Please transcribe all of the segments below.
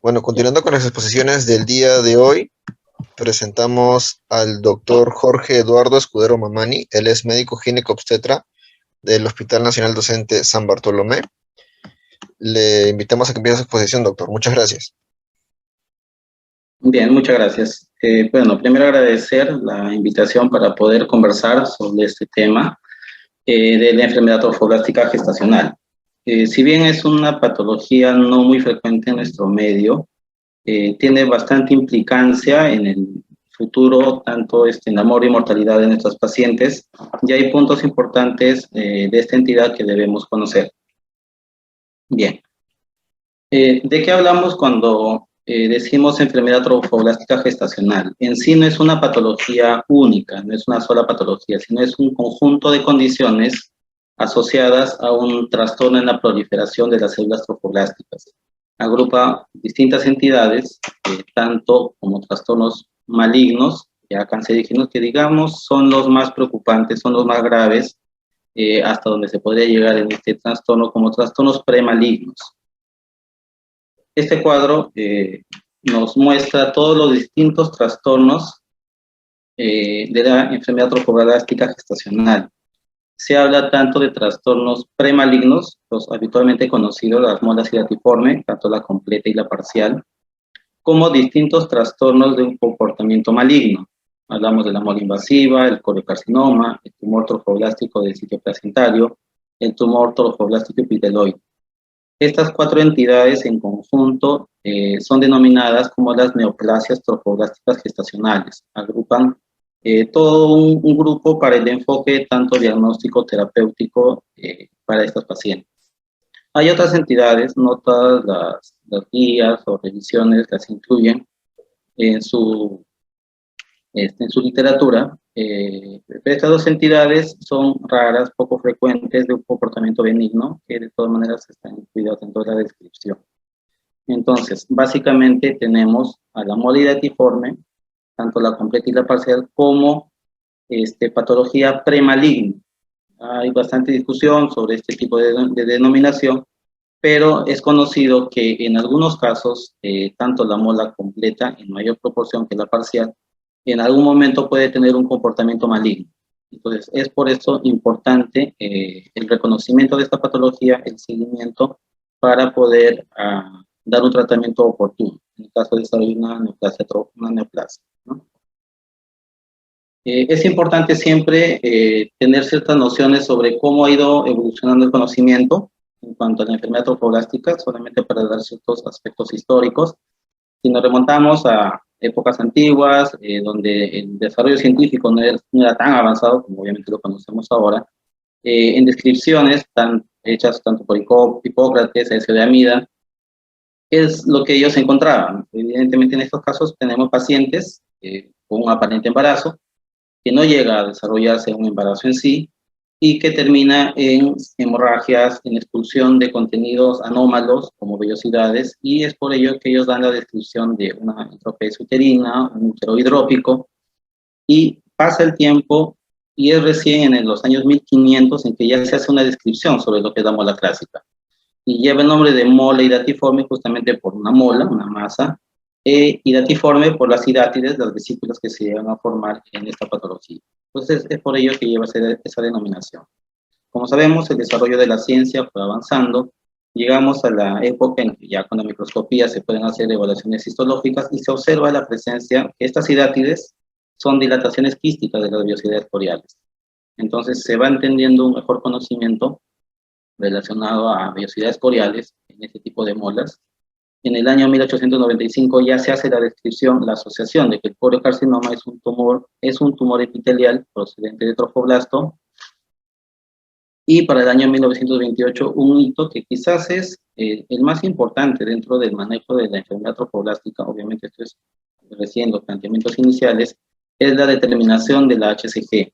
Bueno, continuando con las exposiciones del día de hoy, presentamos al doctor Jorge Eduardo Escudero Mamani. Él es médico ginecobstetra del Hospital Nacional Docente San Bartolomé. Le invitamos a que empiece su exposición, doctor. Muchas gracias. Bien, muchas gracias. Bueno, primero agradecer la invitación para poder conversar sobre este tema de la enfermedad trofoblástica gestacional. Si bien es una patología no muy frecuente en nuestro medio, tiene bastante implicancia en el futuro, tanto en la mora y mortalidad de nuestros pacientes, y hay puntos importantes de esta entidad que debemos conocer. Bien, ¿de qué hablamos cuando decimos enfermedad trofoblástica gestacional? En sí no es una patología única, no es una sola patología, sino es un conjunto de condiciones asociadas a un trastorno en la proliferación de las células trofoblásticas. Agrupa distintas entidades, tanto como trastornos malignos, ya cancerígenos, que digamos son los más preocupantes, son los más graves, hasta donde se podría llegar en este trastorno, como trastornos premalignos. Este cuadro nos muestra todos los distintos trastornos de la enfermedad trofoblástica gestacional. Se habla tanto de trastornos premalignos, los habitualmente conocidos, las molas iratiforme, tanto la completa y la parcial, como distintos trastornos de un comportamiento maligno. Hablamos de la mola invasiva, el coriocarcinoma, el tumor trofoblástico del sitio placentario, el tumor trofoblástico epiteloide. Estas cuatro entidades en conjunto son denominadas como las neoplasias trofoblásticas gestacionales. Agrupan todo un grupo para el enfoque tanto diagnóstico terapéutico para estas pacientes. Hay otras entidades, no todas las guías o revisiones las incluyen en su literatura, pero estas dos entidades son raras, poco frecuentes, de un comportamiento benigno, que de todas maneras están incluidas dentro de la descripción. Entonces, básicamente tenemos a la mola iratiforme, tanto la completa y la parcial, como patología premaligna. Hay bastante discusión sobre este tipo de denominación, pero es conocido que en algunos casos, tanto la mola completa, en mayor proporción que la parcial, en algún momento puede tener un comportamiento maligno. Entonces, es por eso importante el reconocimiento de esta patología, el seguimiento, para poder dar un tratamiento oportuno, en el caso de desarrollar una neoplasia, ¿no? Es importante siempre tener ciertas nociones sobre cómo ha ido evolucionando el conocimiento en cuanto a la enfermedad trofoblástica, solamente para dar ciertos aspectos históricos. Si nos remontamos a épocas antiguas, donde el desarrollo científico no era tan avanzado como obviamente lo conocemos ahora, en descripciones hechas tanto por Hipócrates, Ezio de Amida, es lo que ellos encontraban. Evidentemente en estos casos tenemos pacientes con un aparente embarazo, que no llega a desarrollarse un embarazo en sí, y que termina en hemorragias, en expulsión de contenidos anómalos como vellosidades, y es por ello que ellos dan la descripción de una entropecia uterina, un útero hidrópico, y pasa el tiempo, y es recién en los años 1500 en que ya se hace una descripción sobre lo que es la mola clásica, y lleva el nombre de mola iratiforme justamente por una mola, una masa, iratiforme por las idátides, las vesículas que se llegan a formar en esta patología. Entonces, es por ello que lleva esa denominación. Como sabemos, el desarrollo de la ciencia fue avanzando. Llegamos a la época en que ya con la microscopía se pueden hacer evaluaciones histológicas y se observa la presencia que estas idátides son dilataciones quísticas de las vellosidades coriales. Entonces, se va entendiendo un mejor conocimiento relacionado a vellosidades coriales en este tipo de molas. En el año 1895 ya se hace la descripción, la asociación de que el coriocarcinoma es un tumor epitelial procedente de trofoblasto, y para el año 1928 un hito que quizás es el más importante dentro del manejo de la enfermedad trofoblástica, obviamente esto es recién los planteamientos iniciales, es la determinación de la HCG.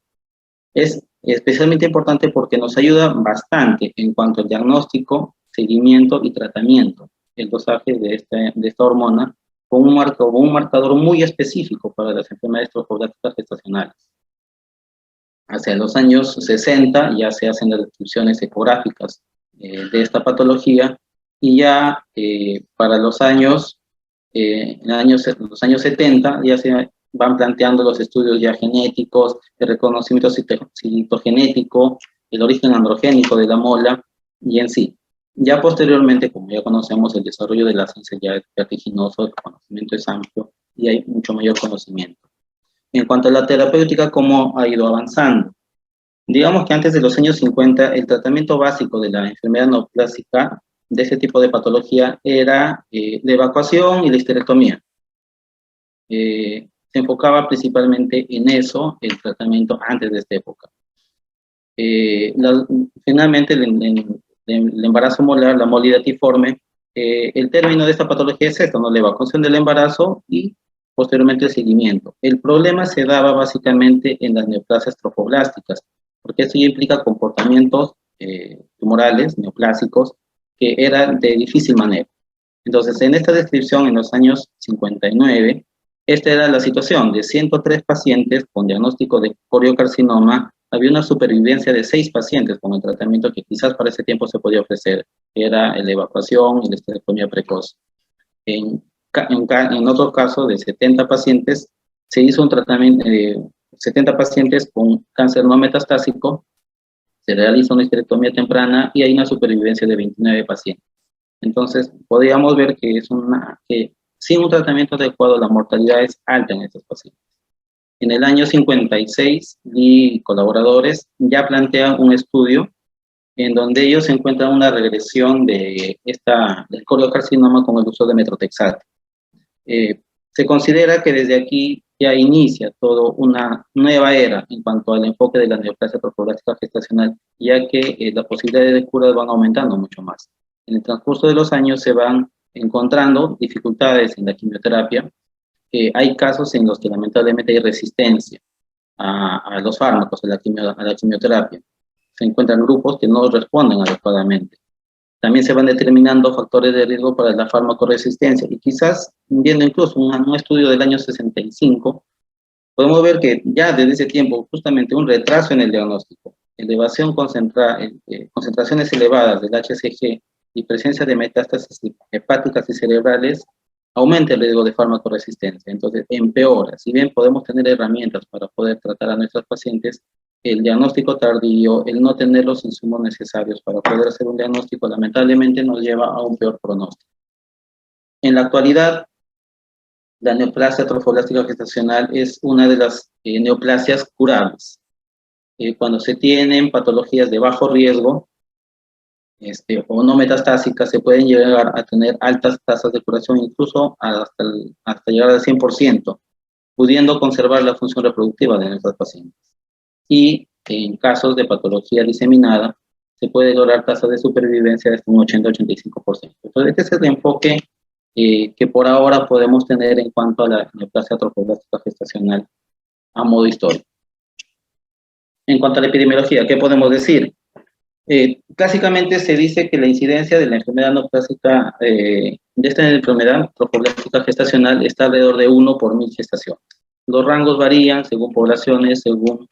Es especialmente importante porque nos ayuda bastante en cuanto al diagnóstico, seguimiento y tratamiento, el dosaje de esta hormona con un marcador muy específico para las enfermedades trofoblásticas gestacionales. Hacia los años 60 ya se hacen las descripciones ecográficas de esta patología, y ya para los años los años 70 ya se van planteando los estudios ya genéticos, el reconocimiento citogenético, el origen androgénico de la mola y en sí. Ya posteriormente, como ya conocemos, el desarrollo de la ciencia ya es vertiginoso, el conocimiento es amplio y hay mucho mayor conocimiento. En cuanto a la terapéutica, ¿cómo ha ido avanzando? Digamos que antes de los años 50, el tratamiento básico de la enfermedad neoplásica, de ese tipo de patología, era la evacuación y la histerectomía. Se enfocaba principalmente en eso, el tratamiento antes de esta época. Finalmente, el embarazo molar, la molidatiforme, el término de esta patología es esto, ¿no? La evacuación del embarazo y posteriormente el seguimiento. El problema se daba básicamente en las neoplasias trofoblásticas, porque esto ya implica comportamientos tumorales, neoplásicos, que eran de difícil manejo. Entonces, en esta descripción, en los años 59, esta era la situación de 103 pacientes con diagnóstico de coriocarcinoma, había una supervivencia de 6 pacientes con el tratamiento que quizás para ese tiempo se podía ofrecer, que era la evacuación y la esterectomía precoz. En otro caso, de 70 pacientes, se hizo un tratamiento, 70 pacientes con cáncer no metastásico, se realiza una histerectomía temprana y hay una supervivencia de 29 pacientes. Entonces, podríamos ver que sin un tratamiento adecuado la mortalidad es alta en estos pacientes. En el año 56, Lee y colaboradores ya plantean un estudio en donde ellos encuentran una regresión del coliocarcinoma con el uso de metotrexato. Se considera que desde aquí ya inicia toda una nueva era en cuanto al enfoque de la neoplasia trofoblástica gestacional, ya que las posibilidades de cura van aumentando mucho más. En el transcurso de los años se van encontrando dificultades en la quimioterapia. Hay casos en los que lamentablemente hay resistencia a los fármacos, a la quimioterapia. Se encuentran grupos que no responden adecuadamente. También se van determinando factores de riesgo para la farmacoresistencia y quizás viendo incluso un estudio del año 65, podemos ver que ya desde ese tiempo justamente un retraso en el diagnóstico, concentraciones elevadas del HCG y presencia de metástasis hepáticas y cerebrales aumenta el riesgo de farmacoresistencia. Entonces empeora. Si bien podemos tener herramientas para poder tratar a nuestros pacientes, el diagnóstico tardío, el no tener los insumos necesarios para poder hacer un diagnóstico, lamentablemente nos lleva a un peor pronóstico. En la actualidad, la neoplasia trofoblástica gestacional es una de las neoplasias curables. Cuando se tienen patologías de bajo riesgo o no metastásicas, se pueden llegar a tener altas tasas de curación, incluso hasta llegar al 100%, pudiendo conservar la función reproductiva de nuestros pacientes. Y en casos de patología diseminada, se puede lograr tasas de supervivencia de hasta un 80-85%. Entonces, este es el enfoque que por ahora podemos tener en cuanto a la neoplasia trofoblástica gestacional a modo histórico. En cuanto a la epidemiología, ¿qué podemos decir? Clásicamente se dice que la incidencia de la enfermedad neoplásica, de esta enfermedad trofoblástica gestacional, está alrededor de 1 por 1000 gestaciones. Los rangos varían según poblaciones, según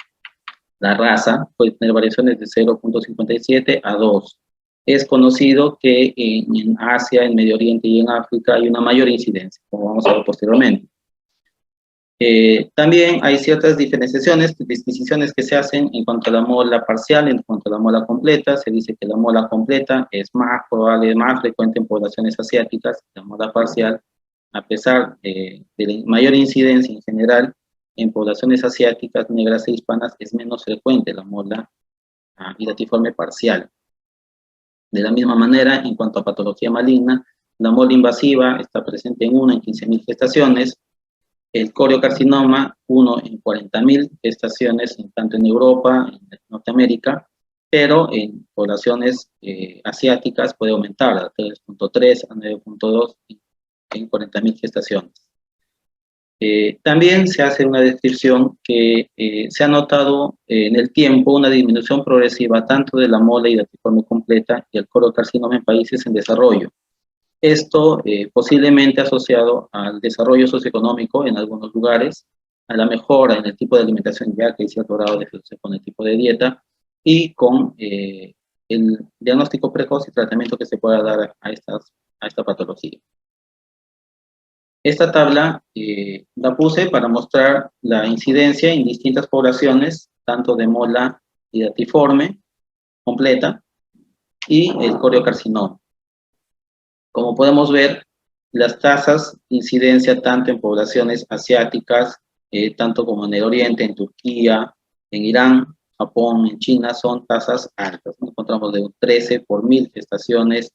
la raza, puede tener variaciones de 0.57 a 2. Es conocido que en Asia, en Medio Oriente y en África hay una mayor incidencia, como vamos a ver posteriormente. También hay ciertas distinciones que se hacen en cuanto a la mola parcial, en cuanto a la mola completa. Se dice que la mola completa es más probable, más frecuente en poblaciones asiáticas. La mola parcial, a pesar de la mayor incidencia en general, en poblaciones asiáticas, negras e hispanas, es menos frecuente la mola iratiforme parcial. De la misma manera, en cuanto a patología maligna, la mola invasiva está presente en 1 en 15.000 gestaciones, el coriocarcinoma 1 en 40.000 gestaciones, tanto en Europa, en Norteamérica, pero en poblaciones asiáticas puede aumentar a 3.3 a 9.2 en 40.000 gestaciones. También se hace una descripción que se ha notado en el tiempo una disminución progresiva tanto de la mola iratiforme completa y el coriocarcinoma en países en desarrollo. Esto posiblemente asociado al desarrollo socioeconómico en algunos lugares, a la mejora en el tipo de alimentación ya que se ha logrado defenderse con el tipo de dieta y con el diagnóstico precoz y tratamiento que se pueda dar a esta patología. Esta tabla la puse para mostrar la incidencia en distintas poblaciones, tanto de mola hidatiforme completa y el coriocarcinoma. Como podemos ver, las tasas de incidencia tanto en poblaciones asiáticas, tanto como en el Oriente, en Turquía, en Irán, Japón, en China, son tasas altas. Nos encontramos de 13 por 1000 gestaciones,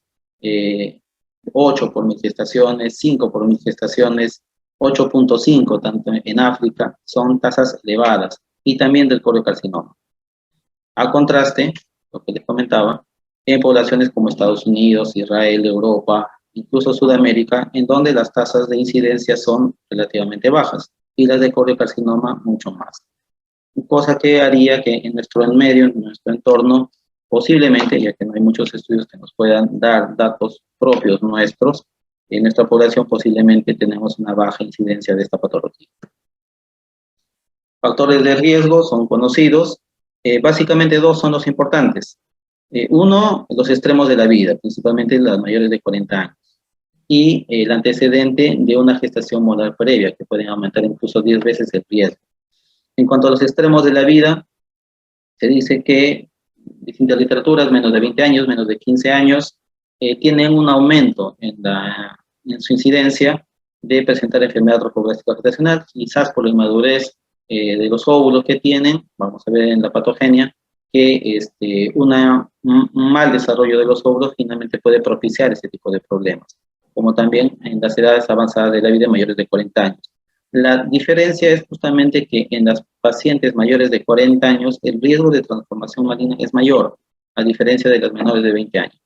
8 por 1000 gestaciones, 5 por 1000 gestaciones, 8.5 tanto en África, son tasas elevadas, y también del coriocarcinoma. A contraste, lo que les comentaba, en poblaciones como Estados Unidos, Israel, Europa, incluso Sudamérica, en donde las tasas de incidencia son relativamente bajas y las de coriocarcinoma mucho más. Cosa que haría que en nuestro medio, en nuestro entorno, posiblemente, ya que no hay muchos estudios que nos puedan dar datos propios nuestros, en nuestra población posiblemente tenemos una baja incidencia de esta patología. Factores de riesgo son conocidos, básicamente dos son los importantes. Uno, los extremos de la vida, principalmente las mayores de 40 años, y el antecedente de una gestación molar previa, que pueden aumentar incluso 10 veces el riesgo. En cuanto a los extremos de la vida, se dice que distintas literaturas, menos de 20 años, menos de 15 años, tienen un aumento en su incidencia de presentar enfermedad trofoblástica gestacional, quizás por la inmadurez de los óvulos que tienen. Vamos a ver en la patogenia que un mal desarrollo de los óvulos finalmente puede propiciar ese tipo de problemas, como también en las edades avanzadas de la vida, mayores de 40 años. La diferencia es justamente que en las pacientes mayores de 40 años el riesgo de transformación maligna es mayor, a diferencia de las menores de 20 años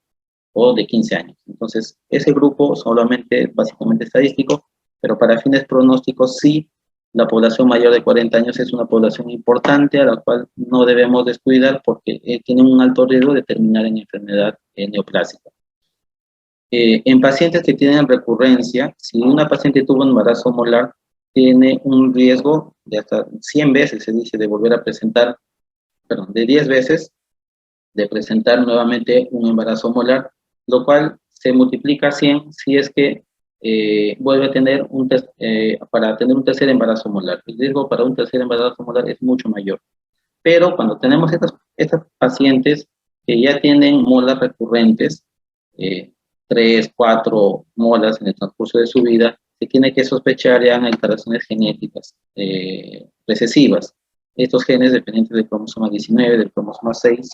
o de 15 años. Entonces, ese grupo solamente, básicamente estadístico, pero para fines pronósticos sí, la población mayor de 40 años es una población importante a la cual no debemos descuidar porque tienen un alto riesgo de terminar en enfermedad neoplásica. En pacientes que tienen recurrencia, si una paciente tuvo un embarazo molar, tiene un riesgo de hasta 100 veces, se dice, de volver a presentar, perdón, de 10 veces de presentar nuevamente un embarazo molar, lo cual se multiplica a 100 si es que vuelve a tener para tener un tercer embarazo molar. El riesgo para un tercer embarazo molar es mucho mayor. Pero cuando tenemos estas pacientes que ya tienen molas recurrentes, 3, 4 molas en el transcurso de su vida, se tiene que sospechar ya en alteraciones genéticas recesivas. Estos genes dependientes del cromosoma 19, del cromosoma 6,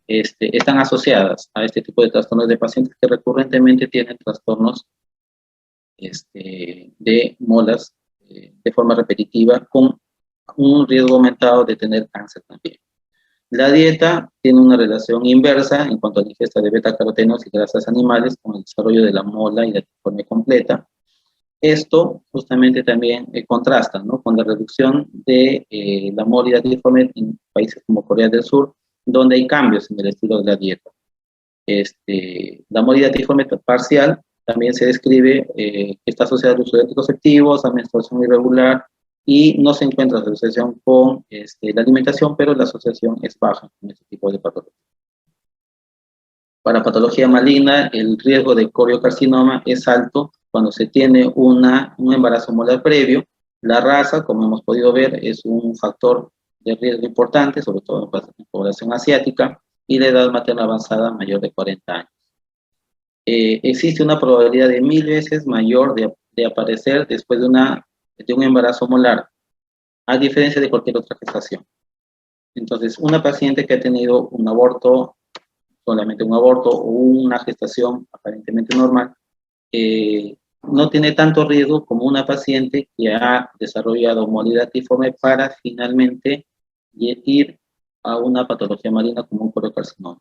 están asociadas a este tipo de trastornos de pacientes que recurrentemente tienen trastornos de molas de forma repetitiva, con un riesgo aumentado de tener cáncer también. La dieta tiene una relación inversa en cuanto a la ingesta de beta-carotenos y grasas animales con el desarrollo de la mola hidatiforme completa. Esto justamente también contrasta, ¿no?, con la reducción de la mola hidatiforme en países como Corea del Sur, donde hay cambios en el estilo de la dieta. La mola hidatiforme parcial también se describe que está asociada al uso de anticonceptivos, a menstruación irregular, y no se encuentra asociación con la alimentación, pero la asociación es baja con este tipo de patología. Para patología maligna, el riesgo de coriocarcinoma es alto cuando se tiene un embarazo molar previo. La raza, como hemos podido ver, es un factor de riesgo importante, sobre todo en población asiática, y la edad materna avanzada mayor de 40 años. Existe una probabilidad de 1000 veces mayor de aparecer después de un embarazo molar, a diferencia de cualquier otra gestación. Entonces, una paciente que ha tenido un aborto, solamente un aborto o una gestación aparentemente normal, no tiene tanto riesgo como una paciente que ha desarrollado mola hidatiforme para finalmente ir a una patología maligna como un coriocarcinoma.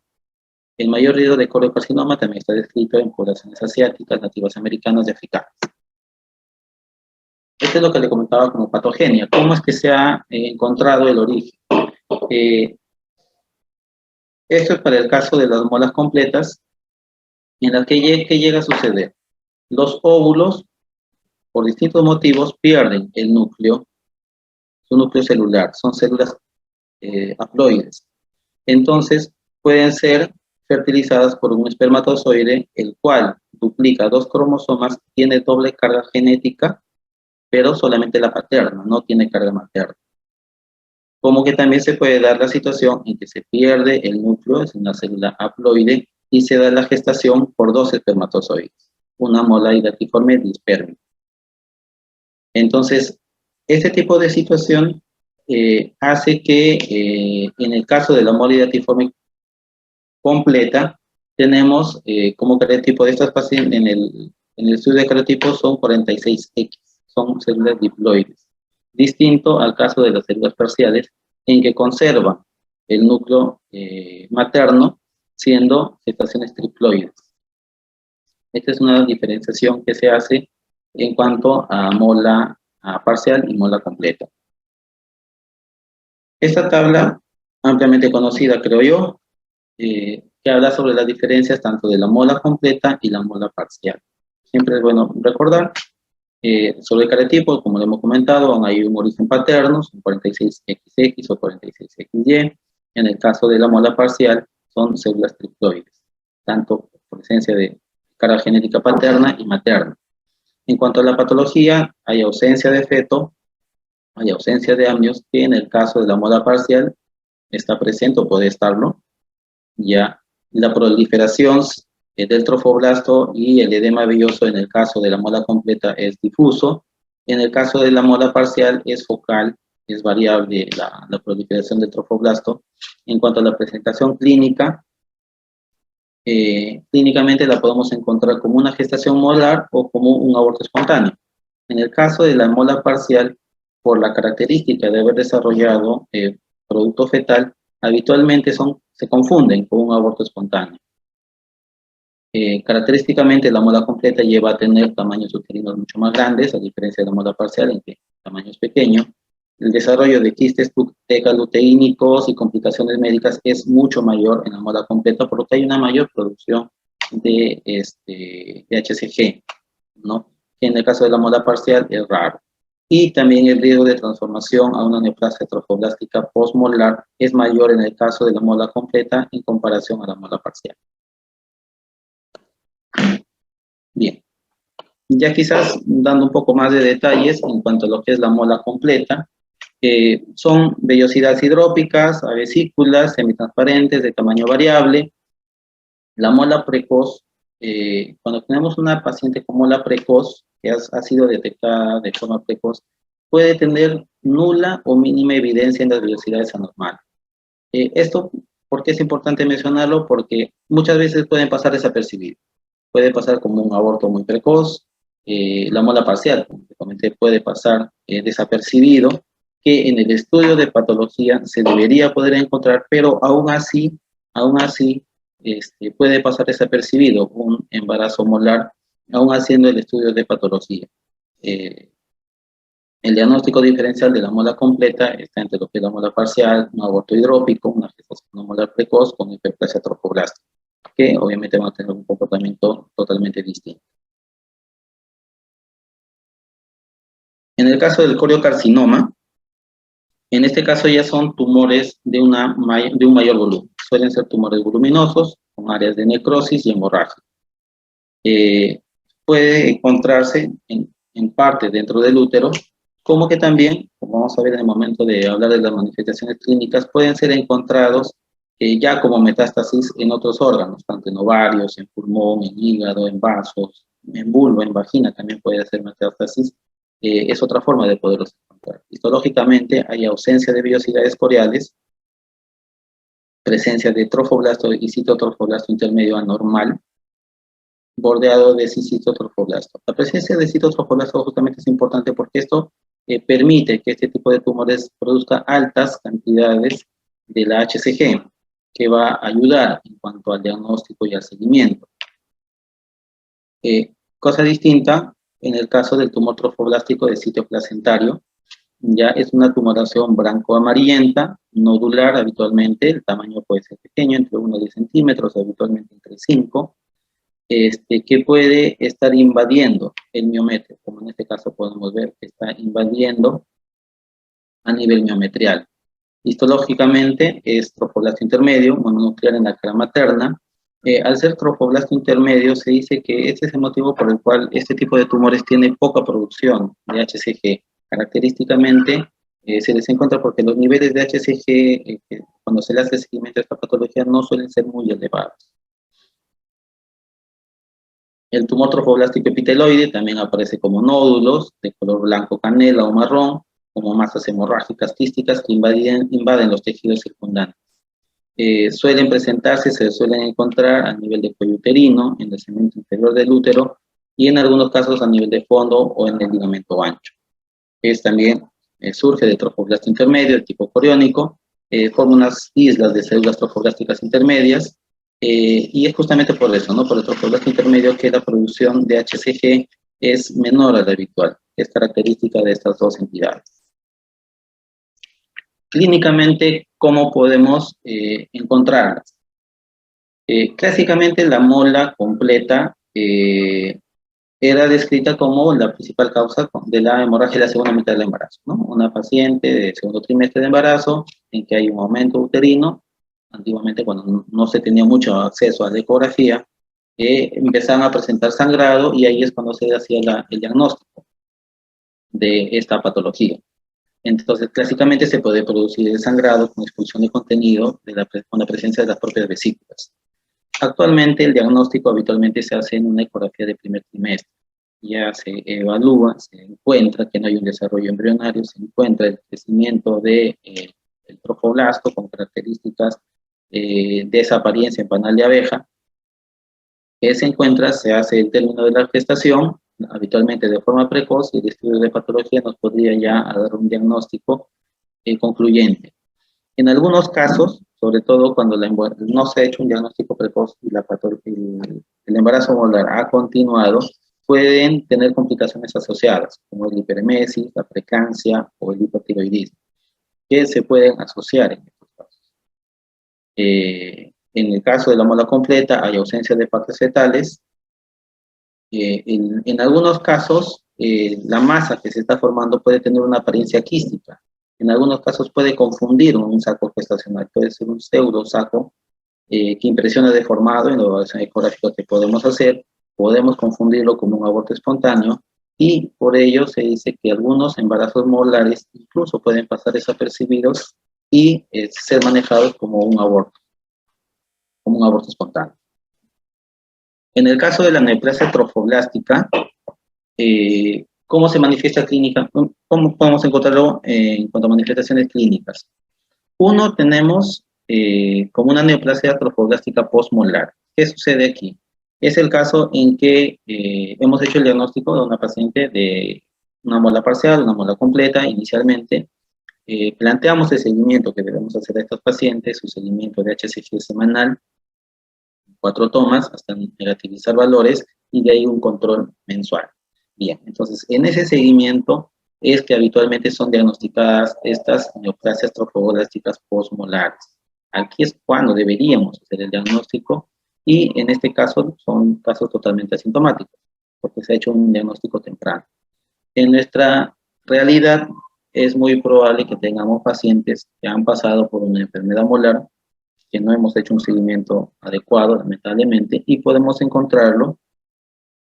El mayor riesgo de coriocarcinoma también está descrito en poblaciones asiáticas, nativas americanas y africanas. Esto es lo que le comentaba como patogenia. ¿Cómo es que se ha encontrado el origen? Esto es para el caso de las molas completas, en las que llega a suceder. Los óvulos, por distintos motivos, pierden el núcleo, su núcleo celular, son células haploides. Entonces, pueden ser fertilizadas por un espermatozoide, el cual duplica 2 cromosomas, tiene doble carga genética, pero solamente la paterna, no tiene carga materna. Como que también se puede dar la situación en que se pierde el núcleo, es una célula haploide, y se da la gestación por 2 espermatozoides, una mola hidatiforme dispérmica. Entonces, este tipo de situación hace que en el caso de la mola hidatiforme completa, tenemos como cariotipo de estas pacientes en el estudio de cariotipos son 46X, son células diploides, distinto al caso de las células parciales, en que conservan el núcleo materno, siendo gestaciones triploides. Esta es una diferenciación que se hace en cuanto a mola parcial y mola completa. Esta tabla, ampliamente conocida, creo yo, que habla sobre las diferencias tanto de la mola completa y la mola parcial. Siempre es bueno recordar sobre el cariotipo, como lo hemos comentado, hay un origen paterno, son 46XX o 46XY. En el caso de la mola parcial, son células triploides, tanto por presencia de carga genética paterna y materna. En cuanto a la patología, hay ausencia de feto, hay ausencia de amnios, que en el caso de la mola parcial está presente o puede estarlo. Ya la proliferación del trofoblasto y el edema velloso en el caso de la mola completa es difuso. En el caso de la mola parcial es focal, es variable la proliferación del trofoblasto. En cuanto a la presentación clínica, clínicamente la podemos encontrar como una gestación molar o como un aborto espontáneo. En el caso de la mola parcial, por la característica de haber desarrollado producto fetal, habitualmente se confunden con un aborto espontáneo. Característicamente la mola completa lleva a tener tamaños uterinos mucho más grandes, a diferencia de la mola parcial en que el tamaño es pequeño. El desarrollo de quistes tecaluteínicos y complicaciones médicas es mucho mayor en la mola completa, por lo que hay una mayor producción de HCG, ¿no? Que en el caso de la mola parcial es raro. Y también el riesgo de transformación a una neoplasia trofoblástica postmolar es mayor en el caso de la mola completa en comparación a la mola parcial. Bien, ya quizás dando un poco más de detalles en cuanto a lo que es la mola completa, son vellosidades hidrópicas, avesículas, semitransparentes, de tamaño variable. La mola precoz, cuando tenemos una paciente con mola precoz, que ha sido detectada de forma precoz, puede tener nula o mínima evidencia en las vellosidades anormales. Esto, ¿por qué es importante mencionarlo? Porque muchas veces pueden pasar desapercibidos. Puede pasar como un aborto muy precoz, la mola parcial, como te comenté, puede pasar desapercibido, que en el estudio de patología se debería poder encontrar, pero aún así puede pasar desapercibido un embarazo molar, aún haciendo el estudio de patología. El diagnóstico diferencial de la mola completa está entre lo que es la mola parcial, un aborto hidrópico, una gestación molar precoz con hiperplasia trofoblástica, que obviamente van a tener un comportamiento totalmente distinto. En el caso del coriocarcinoma, en este caso ya son tumores de un mayor volumen. Suelen ser tumores voluminosos, con áreas de necrosis y hemorragia. Puede encontrarse en parte dentro del útero, como que también, como vamos a ver en el momento de hablar de las manifestaciones clínicas, pueden ser encontrados ya como metástasis en otros órganos, tanto en ovarios, en pulmón, en hígado, en vasos, en vulva, en vagina también puede ser metástasis. Es otra forma de poderlos encontrar. Histológicamente hay ausencia de vellosidades coriales, presencia de trofoblasto y citotrofoblasto intermedio anormal, bordeado de citotrofoblasto. La presencia de citotrofoblasto justamente es importante porque esto permite que este tipo de tumores produzca altas cantidades de la HCG, que va a ayudar en cuanto al diagnóstico y al seguimiento. Cosa distinta en el caso del tumor trofoblástico de sitio placentario, ya es una tumoración blanco-amarillenta, nodular habitualmente, el tamaño puede ser pequeño, entre 1 y 10 centímetros, habitualmente entre 5, que puede estar invadiendo el miometrio, como en este caso podemos ver que está invadiendo a nivel miometrial. Histológicamente es trofoblasto intermedio, mononuclear en la cara materna, Al ser trofoblasto intermedio, se dice que este es el motivo por el cual este tipo de tumores tiene poca producción de HCG. Característicamente, se les encuentra porque los niveles de HCG, cuando se le hace seguimiento a esta patología, no suelen ser muy elevados. El tumor trofoblástico epiteloide también aparece como nódulos de color blanco canela o marrón, como masas hemorrágicas quísticas que invaden los tejidos circundantes. Suelen presentarse, se suelen encontrar a nivel de cuello uterino, en el segmento inferior del útero y en algunos casos a nivel de fondo o en el ligamento ancho. También surge de trofoblasto intermedio, el tipo coriónico, forma unas islas de células trofoblásticas intermedias, y es justamente por eso, ¿no? Por el trofoblasto intermedio, que la producción de HCG es menor a la habitual, es característica de estas dos entidades. Clínicamente, ¿cómo podemos encontrarlas? Clásicamente la mola completa era descrita como la principal causa de la hemorragia de la segunda mitad del embarazo, ¿no? Una paciente de segundo trimestre de embarazo en que hay un aumento uterino. Antiguamente, cuando no se tenía mucho acceso a la ecografía, empezaban a presentar sangrado y ahí es cuando se hacía el diagnóstico de esta patología. Entonces, clásicamente se puede producir el sangrado con expulsión de contenido con la presencia de las propias vesículas. Actualmente, el diagnóstico habitualmente se hace en una ecografía de primer trimestre. Ya se evalúa, se encuentra que no hay un desarrollo embrionario, se encuentra el crecimiento del trofoblasto con características de esa apariencia en panal de abeja. Que se encuentra, se hace el término de la gestación, habitualmente de forma precoz, y el estudio de patología nos podría ya dar un diagnóstico concluyente. En algunos casos, sobre todo cuando no se ha hecho un diagnóstico precoz y el embarazo molar ha continuado, pueden tener complicaciones asociadas, como el hiperemesis, la preeclampsia o el hipotiroidismo, que se pueden asociar en estos casos. En el caso de la mola completa hay ausencia de partes fetales. En algunos casos, la masa que se está formando puede tener una apariencia quística. En algunos casos puede confundir un saco gestacional, puede ser un pseudosaco que impresiona deformado. En la evaluación ecográfica que podemos hacer, podemos confundirlo como un aborto espontáneo, y por ello se dice que algunos embarazos molares incluso pueden pasar desapercibidos y ser manejados como un aborto espontáneo. En el caso de la neoplasia trofoblástica, ¿cómo se manifiesta clínica? ¿Cómo podemos encontrarlo en cuanto a manifestaciones clínicas? Uno, tenemos como una neoplasia trofoblástica postmolar. ¿Qué sucede aquí? Es el caso en que hemos hecho el diagnóstico de una paciente de una mola parcial, una mola completa inicialmente. Planteamos el seguimiento que debemos hacer a estos pacientes, su seguimiento de HCG semanal, 4 tomas hasta negativizar valores, y de ahí un control mensual. Bien, entonces en ese seguimiento es que habitualmente son diagnosticadas estas neoplasias trofoblásticas postmolares. Aquí es cuando deberíamos hacer el diagnóstico, y en este caso son casos totalmente asintomáticos, porque se ha hecho un diagnóstico temprano. En nuestra realidad es muy probable que tengamos pacientes que han pasado por una enfermedad molar, que no hemos hecho un seguimiento adecuado, lamentablemente, y podemos encontrarlo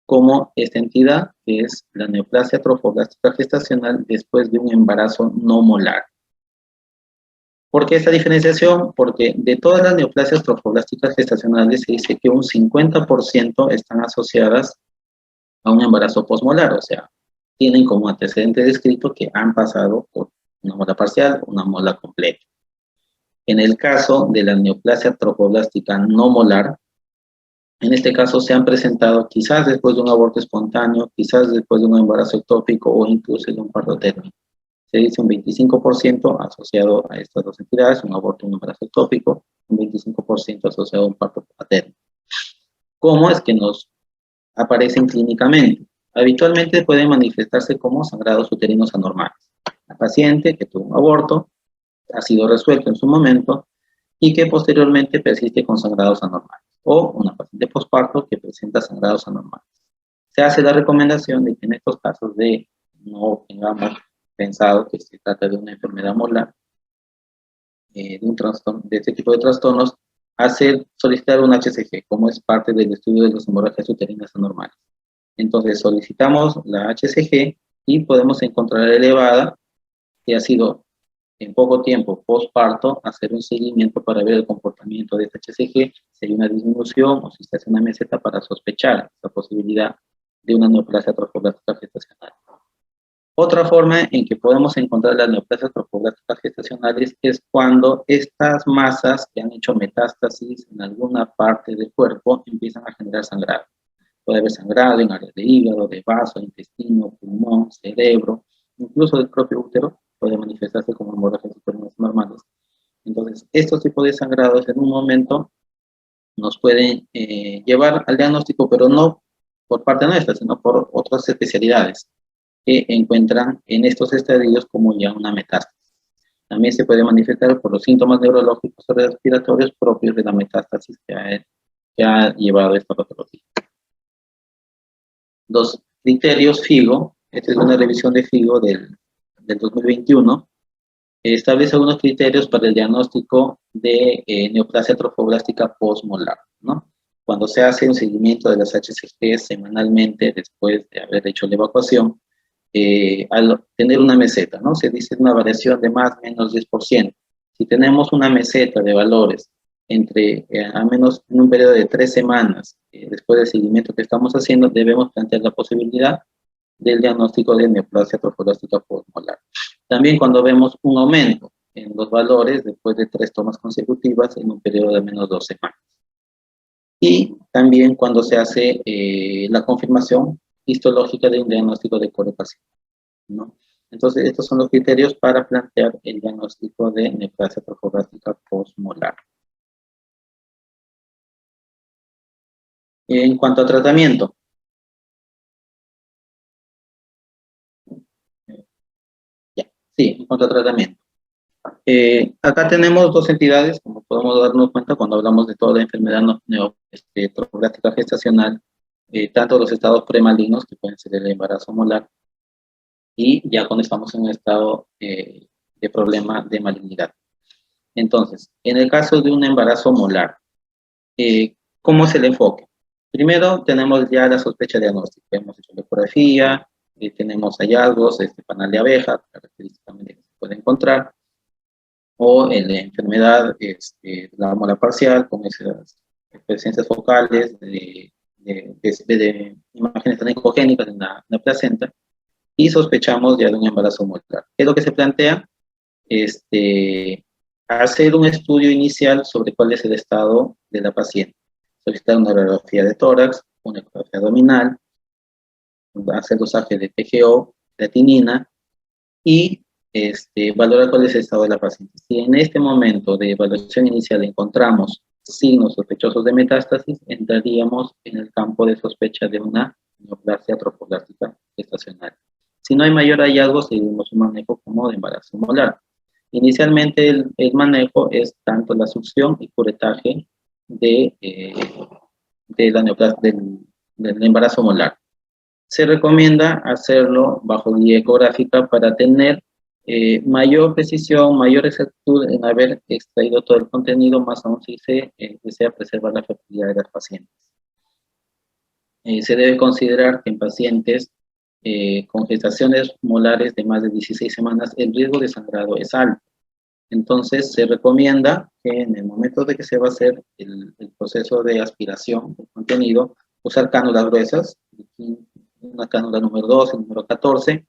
como esta entidad, que es la neoplasia trofoblástica gestacional después de un embarazo no molar. ¿Por qué esta diferenciación? Porque de todas las neoplasias trofoblásticas gestacionales se dice que un 50% están asociadas a un embarazo postmolar, o sea, tienen como antecedente descrito que han pasado por una mola parcial o una mola completa. En el caso de la neoplasia trofoblástica no molar, en este caso se han presentado quizás después de un aborto espontáneo, quizás después de un embarazo ectópico o incluso de un parto térmico. Se dice un 25% asociado a estas dos entidades, un aborto o un embarazo ectópico, un 25% asociado a un parto paterno. ¿Cómo es que nos aparecen clínicamente? Habitualmente pueden manifestarse como sangrados uterinos anormales. La paciente que tuvo un aborto ha sido resuelto en su momento y que posteriormente persiste con sangrados anormales, o una paciente posparto que presenta sangrados anormales. Se hace la recomendación de que en estos casos de no tengamos pensado que se trata de una enfermedad molar, de un trastorno, de este tipo de trastornos, solicitar un HCG, como es parte del estudio de las hemorragias uterinas anormales. Entonces solicitamos la HCG y podemos encontrar elevada, que ha sido en poco tiempo postparto, hacer un seguimiento para ver el comportamiento de este HCG, si hay una disminución o si se hace una meseta para sospechar la posibilidad de una neoplasia trofoblástica gestacional. Otra forma en que podemos encontrar las neoplasias trofoblásticas gestacionales es cuando estas masas que han hecho metástasis en alguna parte del cuerpo empiezan a generar sangrado. Puede haber sangrado en áreas de hígado, de vaso, intestino, pulmón, cerebro, incluso del propio útero, puede manifestarse como hemorragias uterinas normales. Entonces, estos tipos de sangrados en un momento nos pueden llevar al diagnóstico, pero no por parte nuestra, sino por otras especialidades que encuentran en estos estadios como ya una metástasis. También se puede manifestar por los síntomas neurológicos o respiratorios propios de la metástasis que ha llevado esta patología. Los criterios FIGO, esta es una revisión de FIGO del 2021, establece algunos criterios para el diagnóstico de neoplasia trofoblástica postmolar, ¿no? Cuando se hace un seguimiento de las HCG semanalmente después de haber hecho la evacuación, al tener una meseta, ¿no? Se dice una variación de más o menos 10%. Si tenemos una meseta de valores entre, al menos en un periodo de 3 semanas, después del seguimiento que estamos haciendo, debemos plantear la posibilidad del diagnóstico de neoplasia trofoblástica postmolar. También cuando vemos un aumento en los valores después de 3 tomas consecutivas en un periodo de al menos 2 semanas. Y también cuando se hace la confirmación histológica de un diagnóstico de colocación, ¿no? Entonces, estos son los criterios para plantear el diagnóstico de neoplasia trofoblástica postmolar. En cuanto a tratamiento, en cuanto a tratamiento. Acá tenemos dos entidades, como podemos darnos cuenta cuando hablamos de toda la enfermedad trofoblástica gestacional, tanto los estados premalignos, que pueden ser el embarazo molar, y ya cuando estamos en un estado de problema de malignidad. Entonces, en el caso de un embarazo molar, ¿cómo es el enfoque? Primero, tenemos ya la sospecha diagnóstica. Hemos hecho la ecografía, tenemos hallazgos, panal de abeja, característicamente que se puede encontrar, o en la enfermedad, la mola parcial, con esas presencias focales de imágenes ecogénicas en la placenta, y sospechamos ya de un embarazo molar. ¿Qué es lo que se plantea? Hacer un estudio inicial sobre cuál es el estado de la paciente. Solicitar una radiografía de tórax, una ecografía abdominal, hacer dosaje de PGO, creatinina, y valorar cuál es el estado de la paciente. Si en este momento de evaluación inicial encontramos signos sospechosos de metástasis, entraríamos en el campo de sospecha de una neoplasia trofoblástica gestacional. Si no hay mayor hallazgo, seguimos un manejo como de embarazo molar. Inicialmente el manejo es tanto la succión y curetaje del embarazo molar. Se recomienda hacerlo bajo guía ecográfica para tener mayor precisión, mayor exactitud en haber extraído todo el contenido, más aún si se desea preservar la fertilidad de las pacientes. Se debe considerar que en pacientes con gestaciones molares de más de 16 semanas, el riesgo de sangrado es alto. Entonces, se recomienda que en el momento de que se va a hacer el proceso de aspiración del contenido, usar cánulas gruesas, una cánula número 12, número 14,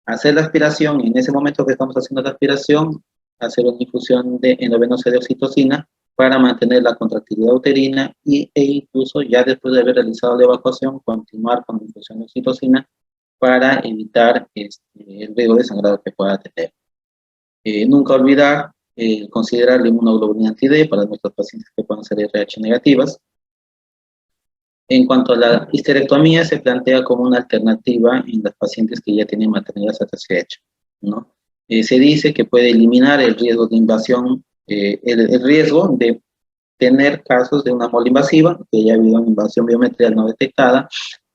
hacer la aspiración, y en ese momento que estamos haciendo la aspiración, hacer una infusión de endovenosa de oxitocina para mantener la contractilidad uterina e incluso ya después de haber realizado la evacuación, continuar con la infusión de oxitocina para evitar el riesgo de sangrado que pueda tener. Nunca olvidar considerar la inmunoglobulina anti-D para nuestros pacientes que puedan ser RH negativas. En cuanto a la histerectomía, se plantea como una alternativa en las pacientes que ya tienen maternidad satisfecha, ¿no? Se dice que puede eliminar el riesgo de invasión, el riesgo de tener casos de una mola invasiva, que ya ha habido una invasión biométrica no detectada.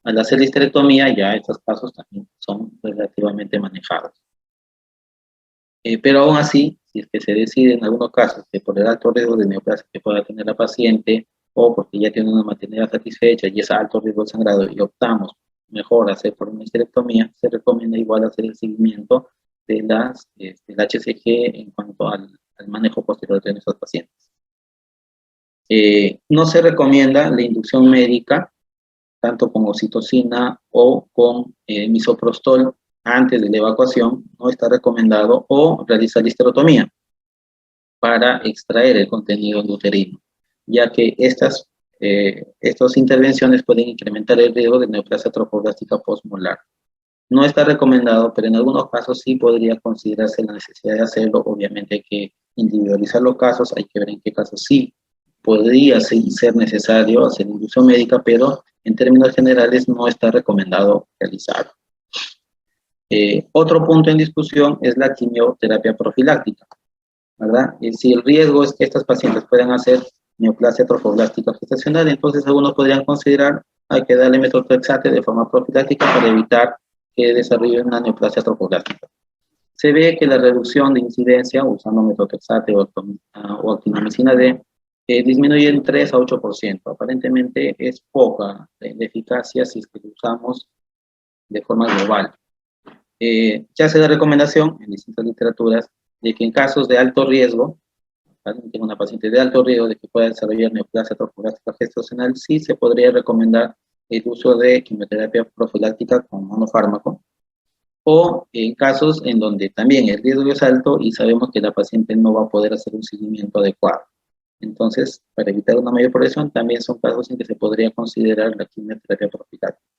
Al hacer la histerectomía, ya estos casos también son relativamente manejados. Pero aún así, si es que se decide en algunos casos que por el alto riesgo de neoplasia que pueda tener la paciente, o porque ya tiene una maternidad satisfecha y es alto riesgo de sangrado y optamos mejor hacer por una histerectomía, se recomienda igual hacer el seguimiento de del HCG en cuanto al manejo posterior de nuestros pacientes. No se recomienda la inducción médica, tanto con oxitocina o con misoprostol antes de la evacuación, no está recomendado, o realizar la histerotomía para extraer el contenido uterino, ya que estas intervenciones pueden incrementar el riesgo de neoplasia trofoblástica postmolar. No está recomendado, pero en algunos casos sí podría considerarse la necesidad de hacerlo. Obviamente hay que individualizar los casos, hay que ver en qué casos sí podría ser necesario hacer inducción médica, pero en términos generales no está recomendado realizarlo. Otro punto en discusión es la quimioterapia profiláctica, ¿verdad? Si el riesgo es que estas pacientes puedan hacer neoplasia trofoblástica gestacional, entonces algunos podrían considerar hay que darle metotrexate de forma profiláctica para evitar que desarrolle una neoplasia trofoblástica. Se ve que la reducción de incidencia usando metotrexate o actinomicina D disminuye en 3 a 8%. Aparentemente es poca la eficacia si es que lo usamos de forma global. Ya se da recomendación en distintas literaturas de que en casos de alto riesgo, tengo una paciente de alto riesgo de que pueda desarrollar neoplasia trofoblástica gestacional, sí se podría recomendar el uso de quimioterapia profiláctica con monofármaco, o en casos en donde también el riesgo es alto y sabemos que la paciente no va a poder hacer un seguimiento adecuado. Entonces, para evitar una mayor progresión, también son casos en que se podría considerar la quimioterapia profiláctica.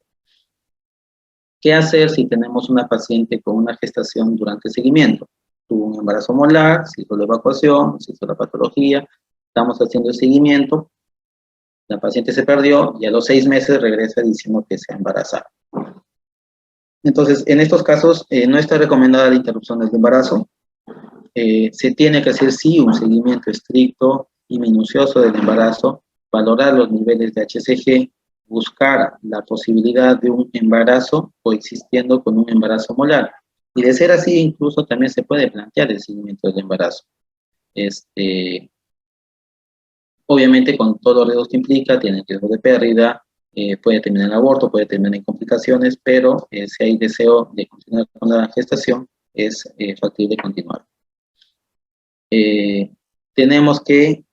¿Qué hacer si tenemos una paciente con una gestación durante el seguimiento? Tuvo un embarazo molar, se hizo la evacuación, se hizo la patología, estamos haciendo el seguimiento, la paciente se perdió y a los 6 meses regresa diciendo que se ha embarazado. Entonces, en estos casos no está recomendada la interrupción del embarazo. Se tiene que hacer sí un seguimiento estricto y minucioso del embarazo, valorar los niveles de HCG, buscar la posibilidad de un embarazo coexistiendo con un embarazo molar. Y de ser así, incluso también se puede plantear el seguimiento del embarazo. Obviamente, con todos los riesgos que implica, tiene riesgo de pérdida, puede terminar en aborto, puede terminar en complicaciones, pero si hay deseo de continuar con la gestación, es factible continuar. Tenemos que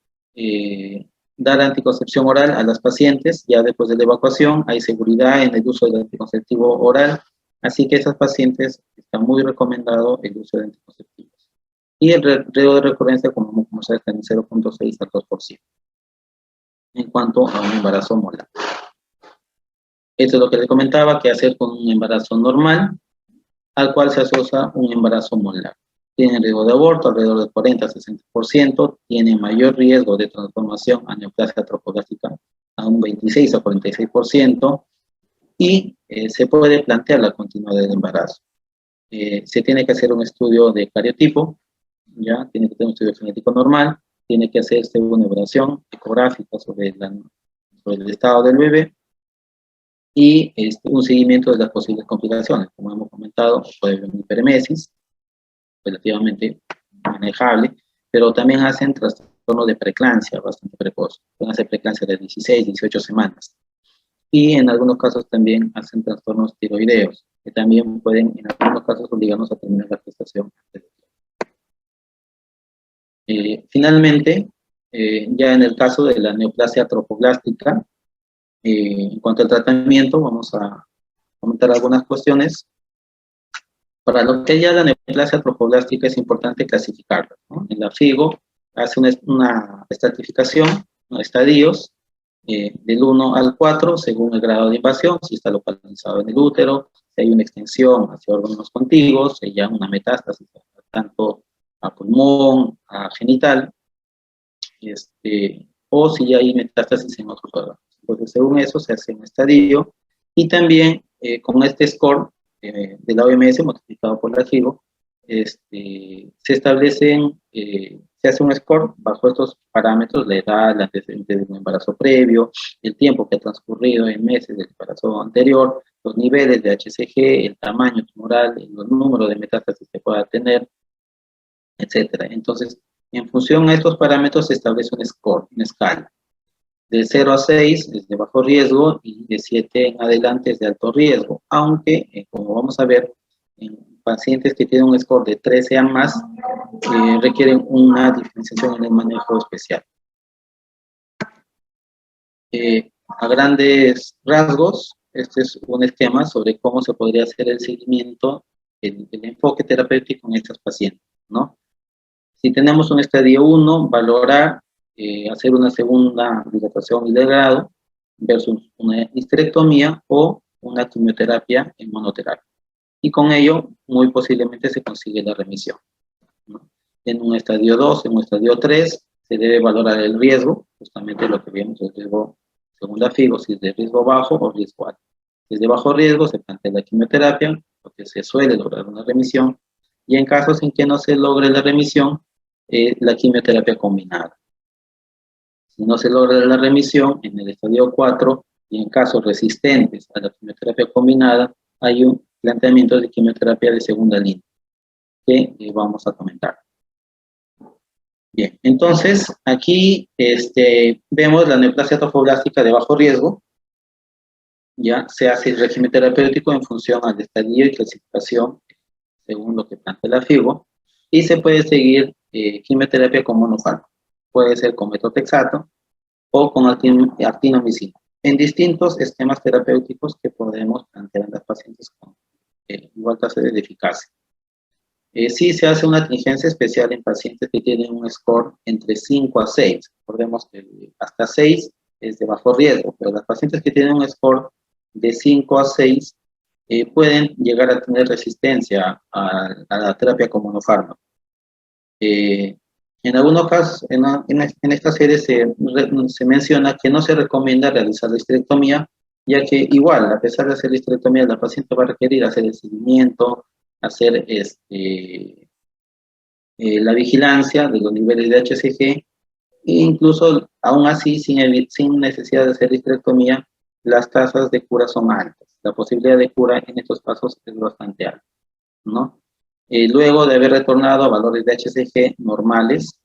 dar anticoncepción oral a las pacientes ya después de la evacuación. Hay seguridad en el uso del anticonceptivo oral, así que esas pacientes está muy recomendado el uso de anticonceptivos. Y el riesgo de recurrencia, como se está en 0.6 al 2% en cuanto a un embarazo molar. Esto es lo que les comentaba, que hacer con un embarazo normal, al cual se asocia un embarazo molar. Tiene riesgo de aborto alrededor del 40 a 60%, tiene mayor riesgo de transformación a neoplasia trofoblástica a un 26 a 46%, y se puede plantear la continuidad del embarazo. Se tiene que hacer un estudio de cariotipo, ya tiene que tener un estudio genético normal, tiene que hacerse una evaluación ecográfica sobre el estado del bebé, y un seguimiento de las posibles complicaciones. Como hemos comentado, puede haber una hiperemesis, relativamente manejable, pero también hacen trastorno de preeclampsia bastante precoz. Pueden hacer preeclampsia de 16, 18 semanas. Y en algunos casos también hacen trastornos tiroideos, que también pueden, en algunos casos, obligarnos a terminar la gestación. Finalmente, ya en el caso de la neoplasia trofoblástica, en cuanto al tratamiento, vamos a comentar algunas cuestiones. Para lo que ya la neoplasia trofoblástica es importante clasificarla, ¿no? En la FIGO hace una estratificación, ¿no? Estadios, del 1 al 4, según el grado de invasión, si está localizado en el útero, si hay una extensión hacia órganos contiguos, si hay una metástasis, tanto a pulmón, a genital, o si ya hay metástasis en otros órganos. Entonces, según eso, se hace un estadio, y también con este score de la OMS, multiplicado por la FIGO, se establecen, se hace un score bajo estos parámetros: la edad, el antecedente de un embarazo previo, el tiempo que ha transcurrido en meses del embarazo anterior, los niveles de HCG, el tamaño tumoral, el número de metástasis que pueda tener, etcétera. Entonces, en función a estos parámetros se establece un score, una escala. De 0 a 6 es de bajo riesgo y de 7 en adelante es de alto riesgo, aunque, como vamos a ver, en pacientes que tienen un score de 13 a más, requieren una diferenciación en el manejo especial. A grandes rasgos, este es un esquema sobre cómo se podría hacer el seguimiento, el enfoque terapéutico en estos pacientes, ¿no? Si tenemos un estadio 1, valorar, hacer una segunda dilatación de grado versus una histerectomía o una quimioterapia en monoterapia. Y con ello, muy posiblemente se consigue la remisión, ¿no? En un estadio 2, en un estadio 3, se debe valorar el riesgo, justamente lo que vemos, el riesgo, según la FIGO, si es de riesgo bajo o riesgo alto. Si es de bajo riesgo, se plantea la quimioterapia, porque se suele lograr una remisión, y en casos en que no se logre la remisión, la quimioterapia combinada. Si no se logra la remisión, en el estadio 4, y en casos resistentes a la quimioterapia combinada, hay un planteamiento de quimioterapia de segunda línea, que vamos a comentar. Bien, entonces aquí vemos la neoplasia trofoblástica de bajo riesgo. Ya se hace el régimen terapéutico en función al estadio y clasificación según lo que plantea la FIGO, y se puede seguir quimioterapia con monofármaco. Puede ser con metotrexato o con actinomicina, en distintos esquemas terapéuticos que podemos plantear en las pacientes con igual tasa de eficacia. Sí se hace una tingencia especial en pacientes que tienen un score entre 5 a 6. Recordemos que hasta 6 es de bajo riesgo, pero las pacientes que tienen un score de 5 a 6 pueden llegar a tener resistencia a la terapia con monofármaco. En algunos casos, en esta serie se menciona que no se recomienda realizar la histerectomía, ya que igual, a pesar de hacer la histerectomía, la paciente va a requerir hacer el seguimiento, hacer la vigilancia de los niveles de HCG, e incluso aún así, sin necesidad de hacer histerectomía, las tasas de cura son altas. La posibilidad de cura en estos casos es bastante alta, ¿no? Luego de haber retornado a valores de HCG normales,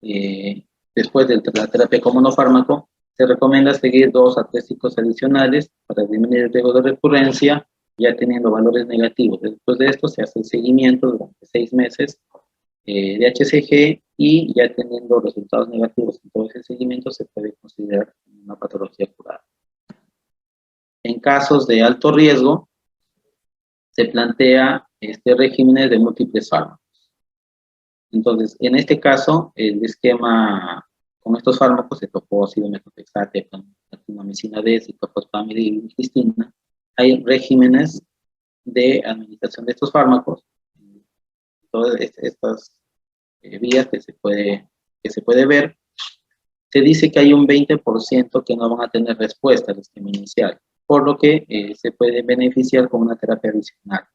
después de la terapia con monofármaco, se recomienda seguir 2 a 3 ciclos adicionales para disminuir el riesgo de recurrencia, ya teniendo valores negativos. Después de esto se hace el seguimiento durante 6 meses de HCG, y ya teniendo resultados negativos en todo ese seguimiento se puede considerar una patología curada. En casos de alto riesgo, se plantea regímenes de múltiples fármacos. Entonces, en este caso, el esquema con estos fármacos, cetofosfiro, metotrexato, actinomicina D, ciclofosfamida y vincristina, hay regímenes de administración de estos fármacos, todas estas vías que se puede ver. Se dice que hay un 20% que no van a tener respuesta al esquema inicial, por lo que se puede beneficiar con una terapia adicional.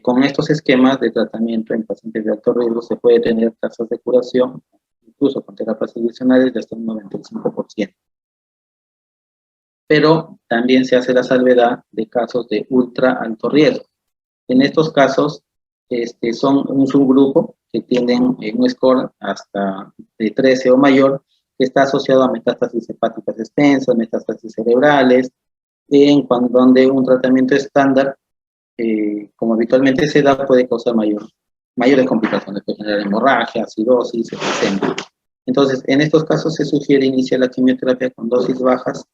Con estos esquemas de tratamiento en pacientes de alto riesgo se puede tener tasas de curación, incluso con terapias adicionales, de hasta un 95%. Pero también se hace la salvedad de casos de ultra alto riesgo. En estos casos, son un subgrupo que tienen un score hasta de 13 o mayor, que está asociado a metástasis hepáticas extensas, metástasis cerebrales, donde un tratamiento estándar, como habitualmente se da, puede causar mayores complicaciones, puede generar hemorragia, acidosis, etc. Entonces, en estos casos se sugiere iniciar la quimioterapia con dosis bajas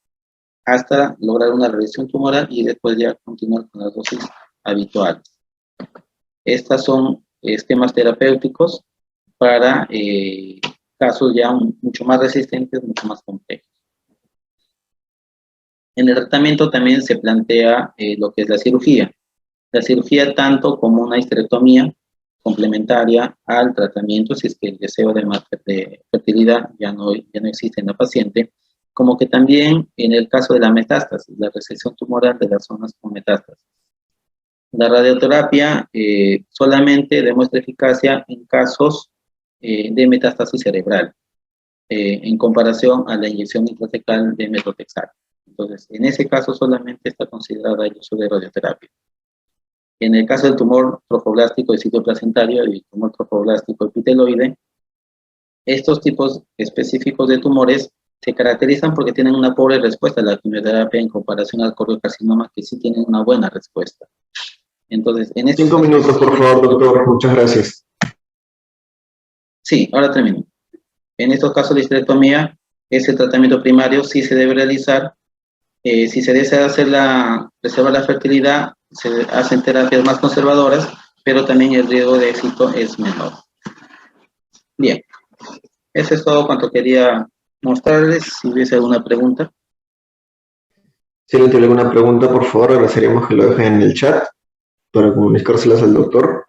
hasta lograr una regresión tumoral y después ya continuar con las dosis habituales. Estas son esquemas terapéuticos para casos ya mucho más resistentes, mucho más complejos. En el tratamiento también se plantea lo que es la cirugía. La cirugía tanto como una histerectomía complementaria al tratamiento, si es que el deseo de fertilidad ya no existe en la paciente, como que también en el caso de la metástasis, la resección tumoral de las zonas con metástasis. La radioterapia solamente demuestra eficacia en casos de metástasis cerebral, en comparación a la inyección intratecal de metotrexato. Entonces, en ese caso solamente está considerada el uso de radioterapia. En el caso del tumor trofoblástico de sitio placentario y el tumor trofoblástico epiteloide, estos tipos específicos de tumores se caracterizan porque tienen una pobre respuesta a la quimioterapia en comparación al coriocarcinoma, que sí tienen una buena respuesta. Entonces, en estos 5 minutos, por favor, doctor. Muchas gracias. Sí, ahora termino. En estos casos de histerectomía, ese tratamiento primario sí se debe realizar. Si se desea preservar la fertilidad, se hacen terapias más conservadoras, pero también el riesgo de éxito es menor. Bien, eso es todo cuanto quería mostrarles. Si hubiese alguna pregunta. Si alguien tiene alguna pregunta, por favor, agradeceríamos que lo dejen en el chat para comunicárselas al doctor.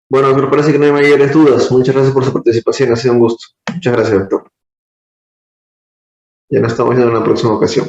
Bueno, doctor, parece que no hay mayores dudas. Muchas gracias por su participación, ha sido un gusto. Muchas gracias, doctor. Ya nos estamos viendo en la próxima ocasión.